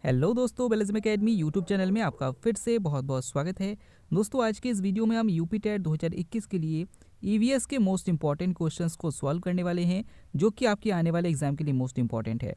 Hello दोस्तों, बेलिज्म academy YouTube channel में आपका फिर से बहुत बहुत स्वागत है। दोस्तों, आज के इस वीडियो में हम यूपी टेट 2021 के लिए ईवीएस के मोस्ट इंपॉर्टेंट क्वेश्चंस को सॉल्व करने वाले हैं, जो कि आपके आने वाले एग्जाम के लिए मोस्ट इंपॉर्टेंट है।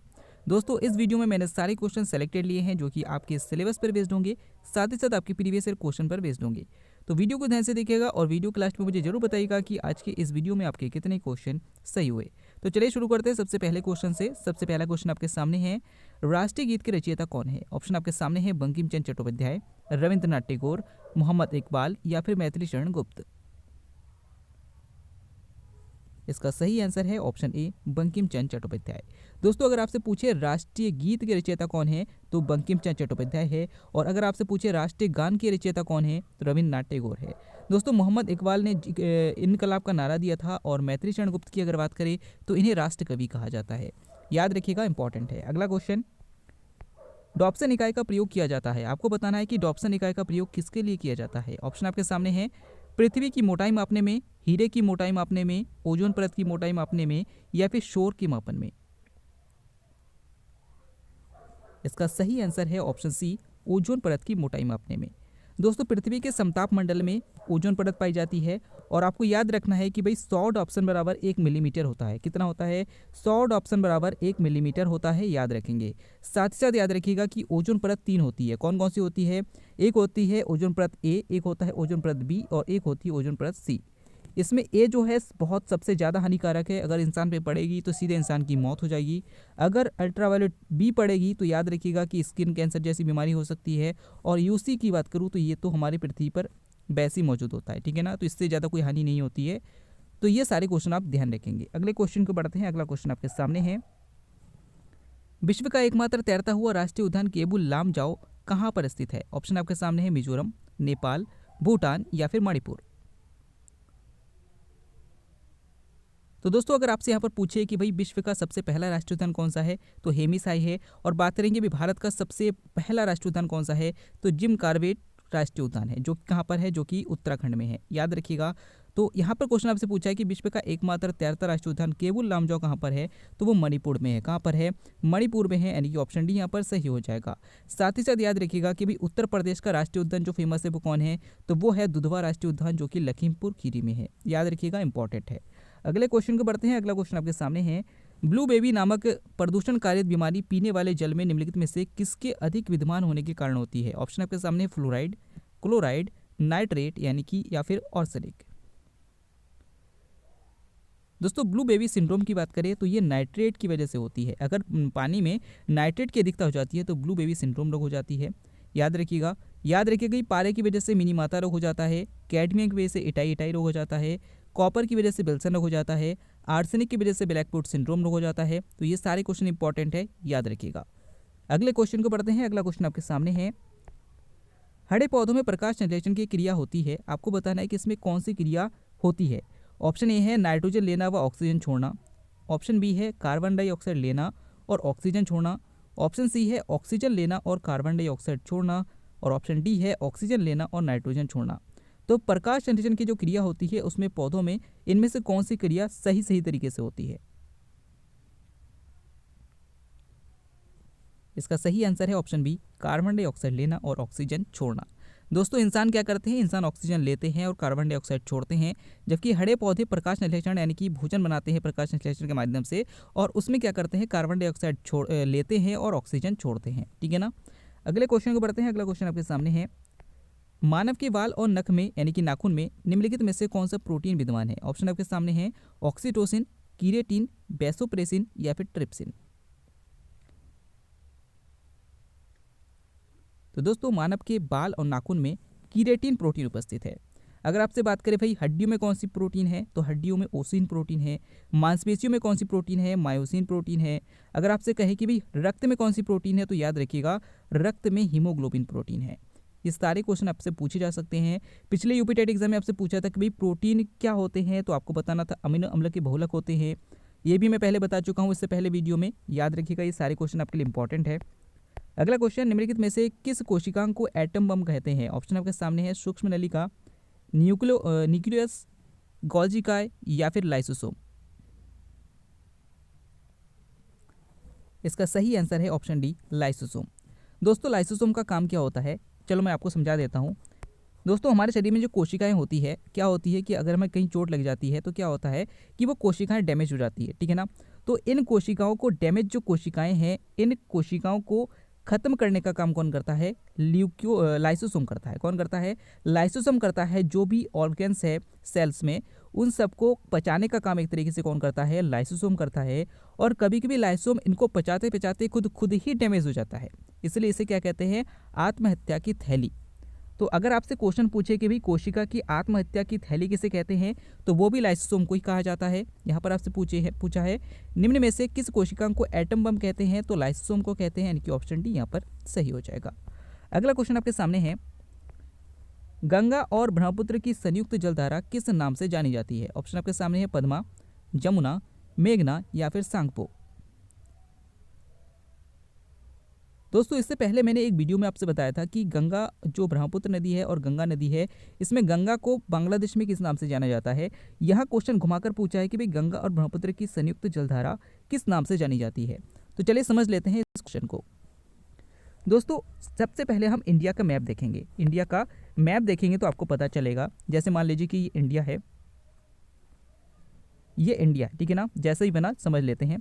दोस्तों, इस वीडियो में मैंने सारे क्वेश्चन सेलेक्टेड लिए हैं जो कि आपके सिलेबस पर बेस्ड होंगे, साथ ही साथ आपके प्रीवियस ईयर क्वेश्चन पर बेस्ड होंगे। तो वीडियो को ध्यान से देखिएगा और वीडियो के लास्ट में मुझे जरूर बताइएगा कि आज के इस वीडियो में आपके कितने क्वेश्चन सही हुए। तो चलिए शुरू करते हैं सबसे पहले क्वेश्चन से। सबसे पहला क्वेश्चन आपके सामने है, राष्ट्रीय गीत के रचयिता कौन है? ऑप्शन आपके सामने है बंकिम चंद्र चट्टोपाध्याय, रविंद्रनाथ टैगोर, मोहम्मद इकबाल या फिर मैथिली शरण गुप्त। इसका सही आंसर है ऑप्शन ए, बंकिम चंद्र चट्टोपाध्याय। दोस्तों, अगर आपसे पूछे राष्ट्रीय गीत के रचयिता कौन है तो बंकिम चंद्र चट्टोपाध्याय है, और अगर आपसे पूछे राष्ट्रीय गान के रचयिता कौन है तो रविंद्रनाथ टैगोर है। दोस्तों, मोहम्मद इकबाल ने इनकलाब का नारा दिया था, और मैथिली शरण गुप्त की अगर बात करें तो इन्हें राष्ट्र कवि कहा जाता है। याद रखिएगा, इंपॉर्टेंट है। अगला क्वेश्चन, डॉप्सन इकाई का प्रयोग किया जाता है। आपको बताना है कि डॉप्सन इकाई का प्रयोग किसके लिए किया जाता है। ऑप्शन आपके सामने है, पृथ्वी की मोटाई मापने में, हीरे की मोटाई मापने में, ओजोन परत की मोटाई मापने में या फिर शोर के मापन में। इसका सही आंसर है ऑप्शन सी, ओजोन परत की मोटाई मापने में। दोस्तों, पृथ्वी के समताप मंडल में ओजोन परत पाई जाती है, और आपको याद रखना है कि भाई 100 डॉप्सन बराबर 1 मिलीमीटर होता है। कितना होता है? 100 डॉप्सन बराबर 1 मिलीमीटर होता है, याद रखेंगे। साथ ही साथ याद रखिएगा कि ओजोन परत 3 होती है। कौन कौन सी होती है? एक होती है ओजोन परत ए, एक होता है ओजोन परत बी, और एक होती है ओजोन परत सी। इसमें ए जो है बहुत सबसे ज़्यादा हानिकारक है। अगर इंसान पे पड़ेगी तो सीधे इंसान की मौत हो जाएगी। अगर अल्ट्रावायलेट बी पड़ेगी तो याद रखिएगा कि स्किन कैंसर जैसी बीमारी हो सकती है। और यूसी की बात करूँ तो ये तो हमारी पृथ्वी पर वैसे ही मौजूद होता है, ठीक है ना, तो इससे ज़्यादा कोई हानि नहीं होती है। तो ये सारे क्वेश्चन आप ध्यान रखेंगे। अगले क्वेश्चन को बढ़ते हैं। अगला क्वेश्चन आपके सामने है, विश्व का एकमात्र तैरता हुआ राष्ट्रीय उद्यान केबुल लामजाओ कहाँ पर स्थित है? ऑप्शन आपके सामने है, मिजोरम, नेपाल, भूटान या फिर मणिपुर। तो दोस्तों, अगर आपसे यहाँ पर पूछे कि भाई विश्व का सबसे पहला राष्ट्रीय उद्यान कौन सा है तो हेमिसाई है। और बात करेंगे भी भारत का सबसे पहला राष्ट्रीय उद्यान कौन सा है तो जिम कॉर्बेट राष्ट्रीय उद्यान है, जो कि कहाँ पर है, जो कि उत्तराखंड में है। याद रखिएगा। तो यहाँ पर क्वेश्चन आपसे पूछा है कि विश्व का एकमात्र तैरता राष्ट्रीय उद्यान केबुल लामजाओ कहाँ पर है, तो वो मणिपुर में है। कहाँ पर है? मणिपुर में है, यानी कि ऑप्शन डी यहाँ पर सही हो जाएगा। साथ ही साथ याद रखिएगा कि भाई उत्तर प्रदेश का राष्ट्रीय उद्यान जो फेमस है वो कौन है, तो वो है दुधवा राष्ट्रीय उद्यान, जो कि लखीमपुर खीरी में है। याद रखिएगा, इंपॉर्टेंट है। अगले क्वेश्चन को बढ़ते हैं। अगला क्वेश्चन आपके सामने है, ब्लू बेबी नामक प्रदूषण कारित बीमारी पीने वाले जल में निम्नलिखित में से किसके अधिक विद्यमान होने के कारण होती है? ऑप्शन आपके सामने है, फ्लोराइड, क्लोराइड, नाइट्रेट यानी कि या फिर ऑर्सेनिक। दोस्तों, ब्लू बेबी सिंड्रोम की बात करें तो ये नाइट्रेट की वजह से होती है। अगर पानी में नाइट्रेट की अधिकता हो जाती है तो ब्लू बेबी सिंड्रोम रोग हो जाती है। याद रखिएगा। याद रखिएगा कि पारे की वजह से मिनी माता रोग हो जाता है, कैडमियम की वजह से इटाई इटाई रोग हो जाता है, कॉपर की वजह से विल्सन रोग हो जाता है, आर्सेनिक की वजह से ब्लैकवुड सिंड्रोम रोग हो जाता है। तो ये सारे क्वेश्चन इंपॉर्टेंट है, याद रखिएगा। अगले क्वेश्चन को पढ़ते हैं। अगला क्वेश्चन आपके सामने है, हरे पौधों में प्रकाश संश्लेषण की क्रिया होती है। आपको बताना है कि इसमें कौन सी क्रिया होती है। ऑप्शन ए है नाइट्रोजन लेना व ऑक्सीजन छोड़ना, ऑप्शन बी है कार्बन डाइऑक्साइड लेना और ऑक्सीजन छोड़ना, ऑप्शन सी है ऑक्सीजन लेना और कार्बन डाइऑक्साइड छोड़ना, और ऑप्शन डी है ऑक्सीजन लेना और नाइट्रोजन छोड़ना। तो प्रकाश संश्लेषण की जो क्रिया होती है उसमें पौधों में इनमें से कौन सी क्रिया सही सही तरीके से होती है? इसका सही आंसर है ऑप्शन बी, कार्बन डाइऑक्साइड लेना और ऑक्सीजन छोड़ना। दोस्तों, इंसान क्या करते हैं? इंसान ऑक्सीजन लेते हैं और कार्बन डाइऑक्साइड छोड़ते हैं, जबकि हरे पौधे प्रकाश संश्लेषण यानी कि भोजन बनाते हैं प्रकाश संश्लेषण के माध्यम से, और उसमें क्या करते हैं? कार्बन डाइऑक्साइड लेते हैं और ऑक्सीजन छोड़ते हैं, ठीक है ना। अगले क्वेश्चन को बढ़ते हैं। अगला क्वेश्चन आपके सामने है, मानव के बाल और नख में यानी कि नाखून में निम्नलिखित में से कौन सा प्रोटीन विद्यमान है? ऑप्शन आपके सामने है, ऑक्सीटोसिन, कीरेटिन, बेसोप्रेसिन या फिर ट्रिप्सिन। तो दोस्तों, मानव के बाल और नाखून में कीरेटिन प्रोटीन उपस्थित है। अगर आपसे बात करें भाई हड्डियों में कौन सी प्रोटीन है, तो हड्डियों में ओसिन प्रोटीन है। मांसपेशियों में कौन सी प्रोटीन है? मायोसिन प्रोटीन है। अगर आपसे कहे कि भाई रक्त में कौन सी प्रोटीन है, तो याद रखिएगा रक्त में हीमोग्लोबिन प्रोटीन है। ये सारे क्वेश्चन आपसे पूछे जा सकते हैं। पिछले यूपी टेट एग्जाम में आपसे पूछा था कि भाई प्रोटीन क्या होते हैं, तो आपको बताना था अमीनो अम्ल के बहुलक होते हैं। ये भी मैं पहले बता चुका हूँ इससे पहले वीडियो में। याद रखिएगा, ये सारे क्वेश्चन आपके लिए इंपॉर्टेंट है। अगला क्वेश्चन, निम्नलिखित में से किस कोशिकांग को एटम बम कहते हैं? ऑप्शन आपके सामने है, सूक्ष्म नलिका, न्यूक्लियस, गोल्जी काय या फिर लाइसोसोम। इसका सही आंसर है ऑप्शन डी, लाइसोसोम। दोस्तों लाइसोसोम का काम क्या होता है, चलो मैं आपको समझा देता हूँ। दोस्तों हमारे शरीर में जो कोशिकाएं होती है, क्या होती है कि अगर हमें कहीं चोट लग जाती है तो क्या होता है कि वो कोशिकाएं डैमेज हो जाती है, ठीक है ना। तो इन कोशिकाओं को, डैमेज जो कोशिकाएं हैं, इन कोशिकाओं को खत्म करने का काम कौन करता है, लाइसोसोम करता है। कौन करता है, लाइसोसोम करता है। जो भी ऑर्गेन्स है सेल्स में, उन सबको पचाने का काम एक तरीके से कौन करता है, लाइसोसोम करता है। और कभी कभी लाइसोम इनको पचाते पचाते खुद ही डैमेज हो जाता है, इसलिए इसे क्या कहते हैं, आत्महत्या की थैली। तो अगर आपसे क्वेश्चन पूछे कि भाई कोशिका की आत्महत्या की थैली किसे कहते हैं, तो वो भी लाइसोसोम को ही कहा जाता है। यहाँ पर आपसे पूछा है निम्न में से किस कोशिका को एटम बम कहते हैं, तो लाइसोसोम को कहते हैं, यानी कि ऑप्शन डी यहाँ पर सही हो जाएगा। अगला क्वेश्चन आपके सामने है, गंगा और ब्रह्मपुत्र की संयुक्त जलधारा किस नाम से जानी जाती है। ऑप्शन आपके सामने है पद्मा, जमुना, मेघना या फिर सांगपो। दोस्तों इससे पहले मैंने एक वीडियो में आपसे बताया था कि गंगा जो ब्रह्मपुत्र नदी है और गंगा नदी है, इसमें गंगा को बांग्लादेश में किस नाम से जाना जाता है। यहाँ क्वेश्चन घुमाकर पूछा है कि भाई गंगा और ब्रह्मपुत्र की संयुक्त जलधारा किस नाम से जानी जाती है। तो चलिए समझ लेते हैं इस क्वेश्चन को। दोस्तों सबसे पहले हम इंडिया का मैप देखेंगे। इंडिया का मैप देखेंगे तो आपको पता चलेगा, जैसे मान लीजिए कि ये इंडिया है, ये इंडिया, ठीक है ना, जैसे ही बना समझ लेते हैं।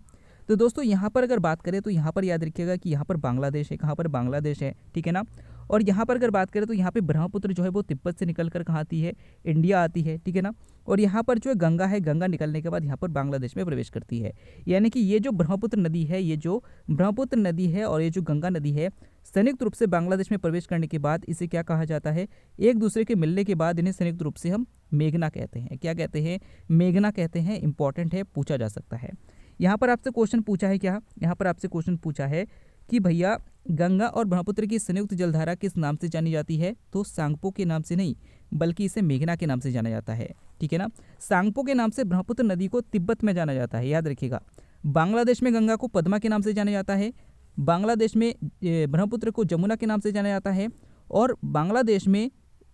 तो दोस्तों यहाँ पर अगर बात करें तो यहाँ पर याद रखिएगा कि यहाँ पर बांग्लादेश है, कहाँ पर बांग्लादेश है, ठीक है ना। और यहाँ पर अगर बात करें तो यहाँ पे ब्रह्मपुत्र जो है वो तिब्बत से निकल कर कहाँ आती है, इंडिया आती है, ठीक है ना। और यहाँ पर जो है गंगा निकलने के बाद यहाँ पर बांग्लादेश में प्रवेश करती है। यानी कि ये जो ब्रह्मपुत्र नदी है, ये जो ब्रह्मपुत्र नदी है और ये जो गंगा नदी है, संयुक्त रूप से बांग्लादेश में प्रवेश करने के बाद इसे क्या कहा जाता है, एक दूसरे के मिलने के बाद इन्हें संयुक्त रूप से हम मेघना कहते हैं। क्या कहते हैं, मेघना कहते हैं। इंपॉर्टेंट है, पूछा जा सकता है। यहाँ पर आपसे क्वेश्चन पूछा है क्या, यहाँ पर आपसे क्वेश्चन पूछा है कि भैया गंगा और ब्रह्मपुत्र की संयुक्त जलधारा किस नाम से जानी जाती है, तो सांगपो के नाम से नहीं बल्कि इसे मेघना के नाम से जाना जाता है, ठीक है ना। सांगपो के नाम से ब्रह्मपुत्र नदी को तिब्बत में जाना जाता है, याद रखिएगा। बांग्लादेश में गंगा को पद्मा के नाम से जाना जाता है, बांग्लादेश में ब्रह्मपुत्र को जमुना के नाम से जाना जाता है, और बांग्लादेश में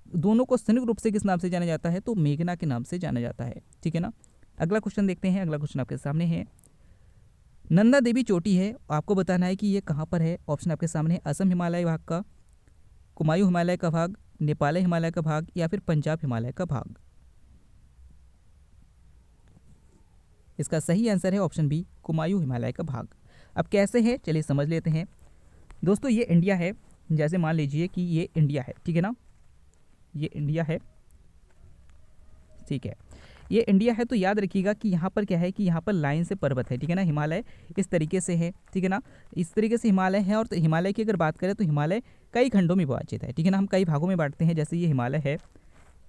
दोनों को संयुक्त रूप से किस नाम से जाना जाता है, तो मेघना के नाम से जाना जाता है, ठीक है ना। अगला क्वेश्चन देखते हैं। अगला क्वेश्चन आपके सामने है, नंदा देवी चोटी है, आपको बताना है कि ये कहाँ पर है। ऑप्शन आपके सामने है, असम हिमालय भाग का, कुमायूं हिमालय का भाग, नेपाल हिमालय का भाग या फिर पंजाब हिमालय का भाग। इसका सही आंसर है ऑप्शन बी, कुमायूं हिमालय का भाग। अब कैसे है चलिए समझ लेते हैं। दोस्तों ये इंडिया है, जैसे मान लीजिए कि ये इंडिया है, ठीक है ना, ये इंडिया है, ठीक है, ये इंडिया है। तो याद रखिएगा कि यहाँ पर क्या है कि यहाँ पर लाइन से पर्वत है, ठीक है ना, हिमालय इस तरीके से है, ठीक है ना, इस तरीके से हिमालय है। और तो हिमालय की अगर बात करें तो हिमालय कई खंडों में विभाजित है, ठीक है ना, हम कई भागों में बांटते हैं। जैसे ये हिमालय है,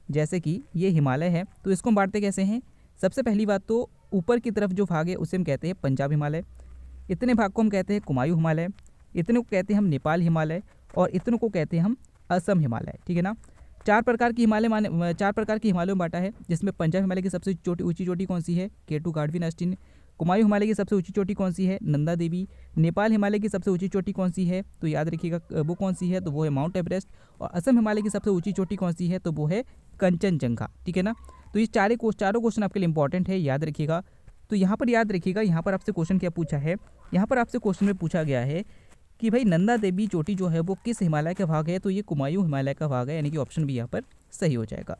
जैसे कि ये हिमालय है, तो इसको हम बांटते कैसे हैं। सबसे पहली बात तो ऊपर की तरफ जो भाग है उसे हम कहते हैं पंजाब हिमालय, इतने भाग को हम कहते हैं कुमायूं हिमालय, इतने को कहते हैं हम नेपाल हिमालय, और इतने को कहते हैं हम असम हिमालय, ठीक है ना। चार प्रकार के हिमालयों में बांटा है, जिसमें पंजाब हिमालय की सबसे ऊंची चोटी कौन सी है, केटू गाढ़वी नास्टिन। कुमायूं हिमालय की सबसे ऊंची चोटी कौन सी है, नंदा देवी। नेपाल हिमालय की सबसे ऊंची चोटी कौन सी है, तो याद रखिएगा वो कौन सी है, तो वो है माउंट एवरेस्ट। और असम हिमालय की सबसे ऊंची चोटी कौन सी है, तो वो है कंचनजंगा, ठीक है ना। तो ये चारों क्वेश्चन आपके लिए इंपॉर्टेंट है, याद रखिएगा। तो यहाँ पर याद रखिएगा, यहाँ पर आपसे क्वेश्चन क्या पूछा है, यहाँ पर आपसे क्वेश्चन में पूछा गया है कि भाई नंदा देवी चोटी जो है वो किस हिमालय का भाग है, तो ये कुमायूं हिमालय का भाग है, यानी कि ऑप्शन भी यहाँ पर सही हो जाएगा।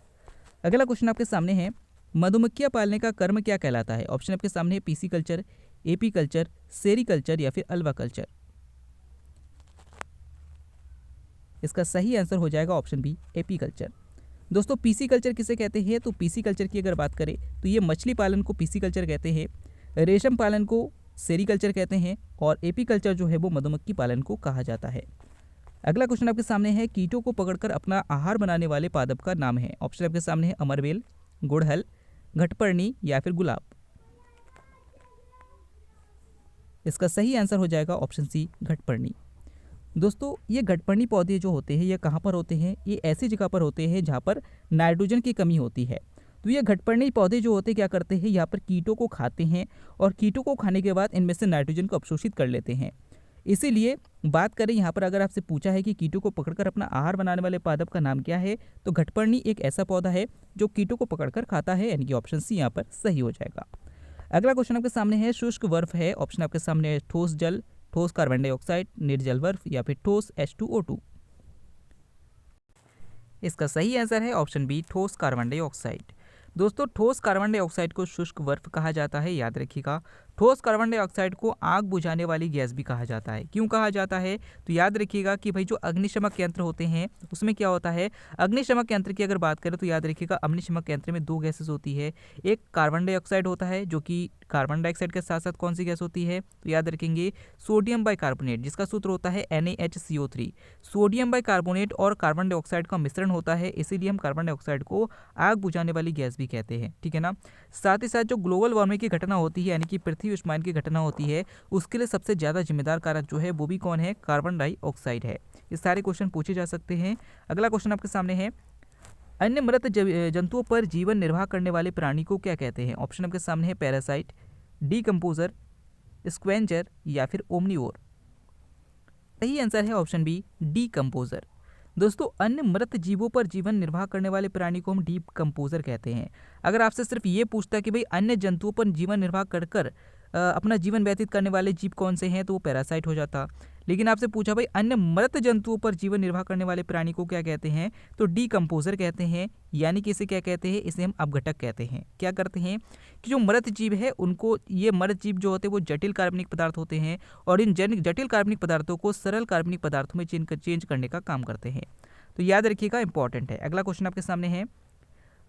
अगला क्वेश्चन आपके सामने है, मधुमक्खियां पालने का कर्म क्या कहलाता है। ऑप्शन आपके सामने है, पीसी कल्चर, एपी कल्चर, सेरी कल्चर या फिर अल्वा कल्चर। इसका सही आंसर हो जाएगा ऑप्शन बी, एपी कल्चर। दोस्तों पीसी कल्चर किसे कहते हैं, तो पीसी कल्चर की अगर बात करें तो ये मछली पालन को पीसी कल्चर कहते हैं, रेशम पालन को सेरीकल्चर कहते हैं, और एपी कल्चर जो है वो मधुमक्खी पालन को कहा जाता है। अगला क्वेश्चन आपके सामने है, कीटों को पकड़कर अपना आहार बनाने वाले पादप का नाम है। ऑप्शन आपके सामने है, अमरवेल, गुड़हल, घटपर्णी या फिर गुलाब। इसका सही आंसर हो जाएगा ऑप्शन सी, घटपर्णी। दोस्तों ये घटपर्णी पौधे जो होते हैं ये कहाँ पर होते हैं, ये ऐसी जगह पर होते हैं जहाँ पर नाइट्रोजन की कमी होती है। तो ये घटपर्णी पौधे जो होते हैं क्या करते हैं, यहाँ पर कीटों को खाते हैं, और कीटों को खाने के बाद इनमें से नाइट्रोजन को अवशोषित कर लेते हैं। इसीलिए बात करें यहाँ पर, अगर आपसे पूछा है कि कीटों को पकड़कर अपना आहार बनाने वाले पादप का नाम क्या है, तो घटपर्णी एक ऐसा पौधा है जो कीटों को पकड़कर खाता है, यानी कि ऑप्शन सी यहाँ पर सही हो जाएगा। अगला क्वेश्चन आपके सामने है, शुष्क बर्फ है। ऑप्शन आपके सामने है, ठोस जल, ठोस कार्बन डाइऑक्साइड, निर्जल बर्फ या फिर ठोस H2O2। इसका सही आंसर है ऑप्शन बी, ठोस कार्बन डाइऑक्साइड। दोस्तों ठोस कार्बन डाइऑक्साइड को शुष्क बर्फ कहा जाता है, याद रखिएगा। ठोस कार्बन डाइऑक्साइड को आग बुझाने वाली गैस भी कहा जाता है। क्यों कहा जाता है? तो याद रखिएगा कि भाई जो अग्निशमक यंत्र होते हैं उसमें क्या होता है, अग्निशमक यंत्र की अगर बात करें तो याद रखिएगा अग्निशमक यंत्र में दो गैसेस होती है। एक कार्बन डाइऑक्साइड होता है जो कि कार्बन डाइऑक्साइड के साथ साथ कौन सी गैस होती है, तो याद रखेंगे सोडियम बाइकार्बोनेट, जिसका सूत्र होता है NaHCO3। सोडियम बाइकार्बोनेट और कार्बन डाइऑक्साइड का मिश्रण होता है, इसीलिए हम कार्बन डाइऑक्साइड को आग बुझाने वाली गैस भी कहते हैं, ठीक है ना। साथ ही साथ जो ग्लोबल वार्मिंग की घटना होती है यानी कि पृथ्वी उष्मायन की घटना होती है, उसके लिए सबसे ज़्यादा जिम्मेदार कारक जो है वो भी कौन है, कार्बन डाइऑक्साइड है। ये सारे क्वेश्चन पूछे जा सकते हैं। अगला क्वेश्चन आपके सामने है, अन्य मृत जंतुओं पर जीवन निर्वाह करने वाले प्राणी को क्या कहते हैं? ऑप्शन आपके सामने है, पैरासाइट, डीकम्पोजर, स्क्वेंजर या फिर ओमनीवोर। सही आंसर है ऑप्शन बी, डीकम्पोजर। दोस्तों अन्य मृत जीवों पर जीवन निर्वाह करने वाले प्राणी को हम डीकम्पोजर कहते हैं। अगर आपसे सिर्फ ये पूछता है कि भाई अन्य जंतुओं पर जीवन निर्वाह कर कर अपना जीवन व्यतीत करने वाले जीव कौन से हैं, तो वो पैरासाइट हो जाता। लेकिन आपसे पूछा भाई अन्य मृत जंतुओं पर जीवन निर्वाह करने वाले प्राणी को क्या कहते हैं, तो डीकम्पोजर कहते हैं। यानी कि इसे क्या कहते हैं, इसे हम अपघटक कहते हैं। क्या करते हैं कि जो मृत जीव है उनको, ये मृत जीव जो होते हैं वो जटिल कार्बनिक पदार्थ होते हैं और इन जटिल कार्बनिक पदार्थों को सरल कार्बनिक पदार्थों में चेंज करने का काम करते हैं। तो याद रखिएगा, इंपॉर्टेंट है। अगला क्वेश्चन आपके सामने है,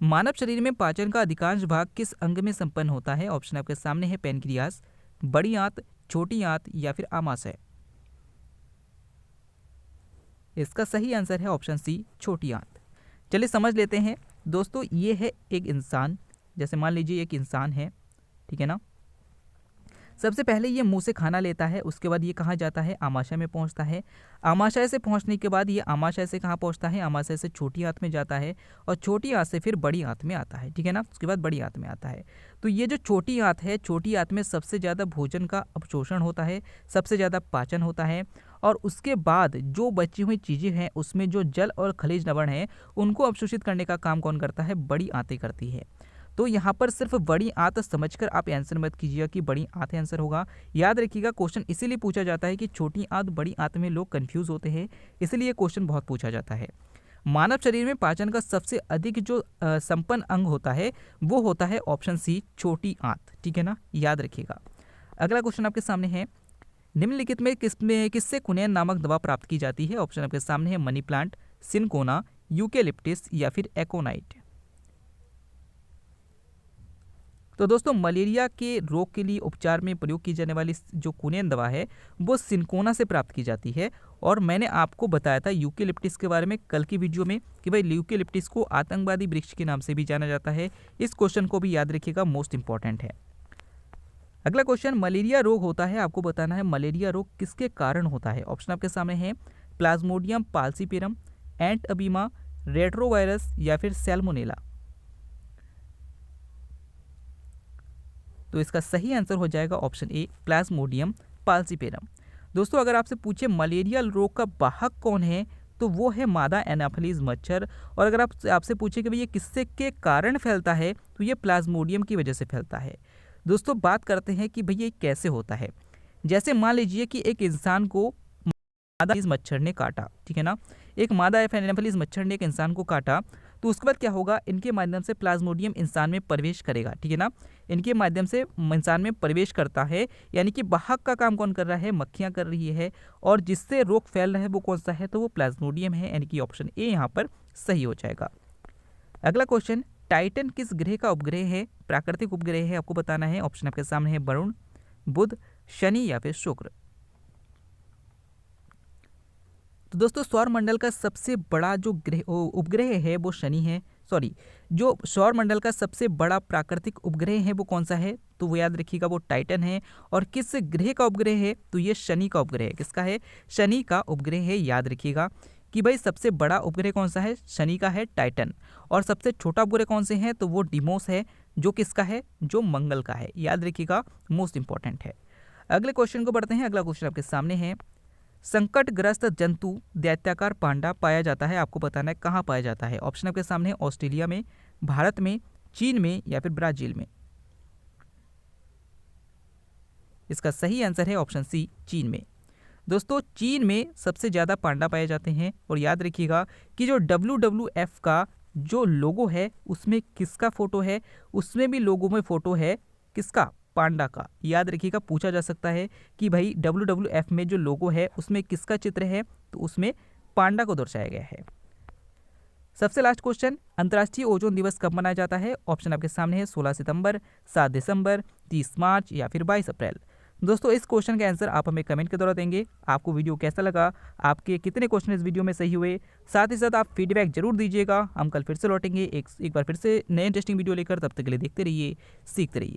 मानव शरीर में पाचन का अधिकांश भाग किस अंग में संपन्न होता है? ऑप्शन आपके सामने है, पैनक्रियास, बड़ी आंत, छोटी आंत या फिर आमाशय। इसका सही आंसर है ऑप्शन सी, छोटी आंत। चलिए समझ लेते हैं। दोस्तों ये है एक इंसान, जैसे मान लीजिए एक इंसान है, ठीक है ना। सबसे पहले ये मुंह से खाना लेता है, उसके बाद ये कहाँ जाता है, आमाशय में पहुंचता है। आमाशय से पहुंचने के बाद ये आमाशय से कहाँ पहुंचता है, आमाशय से छोटी आंत में जाता है और छोटी आंत से फिर बड़ी आंत में आता है, ठीक है ना। उसके बाद बड़ी आंत में आता है। तो ये जो छोटी आंत है, छोटी आंत में सबसे ज़्यादा भोजन का अवशोषण होता है, सबसे ज़्यादा पाचन होता है और उसके बाद जो बची हुई चीज़ें हैं उसमें जो जल और खनिज लवण है उनको अवशोषित करने का काम कौन करता है, बड़ी आंतें करती है। तो यहाँ पर सिर्फ बड़ी आंत समझकर आप आंसर मत कीजिएगा कि बड़ी आंत आंसर होगा। याद रखिएगा क्वेश्चन इसीलिए पूछा जाता है कि छोटी आंत बड़ी आंत में लोग कंफ्यूज होते हैं, इसलिए क्वेश्चन बहुत पूछा जाता है। मानव शरीर में पाचन का सबसे अधिक जो संपन्न अंग होता है वो होता है ऑप्शन सी, छोटी आंत, ठीक है ना, याद रखिएगा। अगला क्वेश्चन आपके सामने है, निम्नलिखित में किससे कुनेन नामक दवा प्राप्त की जाती है? ऑप्शन आपके सामने है, मनी प्लांट, सिनकोना, यूकेलिप्टिस या फिर एकोनाइट। तो दोस्तों मलेरिया के रोग के लिए उपचार में प्रयोग की जाने वाली जो कुनेन दवा है वो सिनकोना से प्राप्त की जाती है। और मैंने आपको बताया था यूकेलिप्टिस के बारे में कल की वीडियो में कि भाई यूकेलिप्टिस को आतंकवादी वृक्ष के नाम से भी जाना जाता है। इस क्वेश्चन को भी याद रखिएगा, मोस्ट इंपॉर्टेंट है। अगला क्वेश्चन, मलेरिया रोग होता है, आपको बताना है मलेरिया रोग किसके कारण होता है? ऑप्शन आपके सामने है, प्लाज्मोडियम पाल्सीपेरम, एंट अबीमा, रेट्रोवायरस या फिर सैल्मोनेला। तो इसका सही आंसर हो जाएगा ऑप्शन ए, प्लाज्मोडियम पाल्सीपेरम। दोस्तों अगर आपसे पूछे मलेरिया रोग का वाहक कौन है तो वो है मादा एनाफिलीज मच्छर। और अगर आपसे पूछे कि भाई ये किससे के कारण फैलता है तो ये प्लाज्मोडियम की वजह से फैलता है। दोस्तों बात करते हैं कि भाई ये कैसे होता है। जैसे मान लीजिए कि एक इंसान को मादा एनाफिलीज मच्छर ने काटा, ठीक है ना, एक मादा एनाफिलीज मच्छर ने एक इंसान को काटा, तो उसके बाद क्या होगा, इनके माध्यम से प्लाज्मोडियम इंसान में प्रवेश करेगा, ठीक है ना, इनके माध्यम से इंसान में प्रवेश करता है। यानी कि वाहक का काम कौन कर रहा है, मक्खियां कर रही है। और जिससे रोग फैल रहा है वो कौन सा है, तो वो प्लाज्मोडियम है। यानी कि ऑप्शन ए यहाँ पर सही हो जाएगा। अगला क्वेश्चन, टाइटन किस ग्रह का उपग्रह है, प्राकृतिक उपग्रह है, आपको बताना है। ऑप्शन आपके सामने है, वरुण, बुध, शनि या फिर शुक्र। तो दोस्तों सौर मंडल का सबसे बड़ा जो उपग्रह है वो शनि है। जो सौर मंडल का सबसे बड़ा प्राकृतिक उपग्रह है वो कौन सा है, तो वो याद रखिएगा वो टाइटन है। और किस ग्रह का उपग्रह है, तो ये शनि का उपग्रह है। किसका है, शनि का उपग्रह है। याद रखिएगा कि भाई सबसे बड़ा उपग्रह कौन सा है, शनि का है, टाइटन। और सबसे छोटा उपग्रह कौन से हैं, तो वो डिमोस है, जो किसका है, जो मंगल का है। याद रखिएगा, मोस्ट इंपॉर्टेंट है। अगले क्वेश्चन को बढ़ते हैं। अगला क्वेश्चन आपके सामने है, संकटग्रस्त जंतु दैत्याकार पांडा पाया जाता है, आपको बताना है कहाँ पाया जाता है। ऑप्शन आपके सामने है, ऑस्ट्रेलिया में, भारत में, चीन में या फिर ब्राजील में। इसका सही आंसर है ऑप्शन सी, चीन में। दोस्तों चीन में सबसे ज़्यादा पांडा पाए जाते हैं। और याद रखिएगा कि जो WWF का जो लोगो है उसमें किसका फोटो है, उसमें भी लोगो में फोटो है किसका, पांडा का। याद रखिएगा, पूछा जा सकता है कि भाई WWF में जो लोगो है उसमें किसका चित्र है, तो उसमें पांडा को दर्शाया गया है। सबसे लास्ट क्वेश्चन, अंतर्राष्ट्रीय ओजोन दिवस कब मनाया जाता है? ऑप्शन आपके सामने है 16 सितंबर, 7 दिसंबर, 30 मार्च या फिर 22 अप्रैल। दोस्तों इस क्वेश्चन का आंसर आप हमें कमेंट के द्वारा देंगे। आपको वीडियो कैसा लगा, आपके कितने क्वेश्चन इस वीडियो में सही हुए, साथ ही साथ आप फीडबैक जरूर दीजिएगा। हम कल फिर से लौटेंगे एक बार फिर से नए इंटरेस्टिंग वीडियो लेकर। तब तक के लिए देखते रहिए, सीखते रहिए।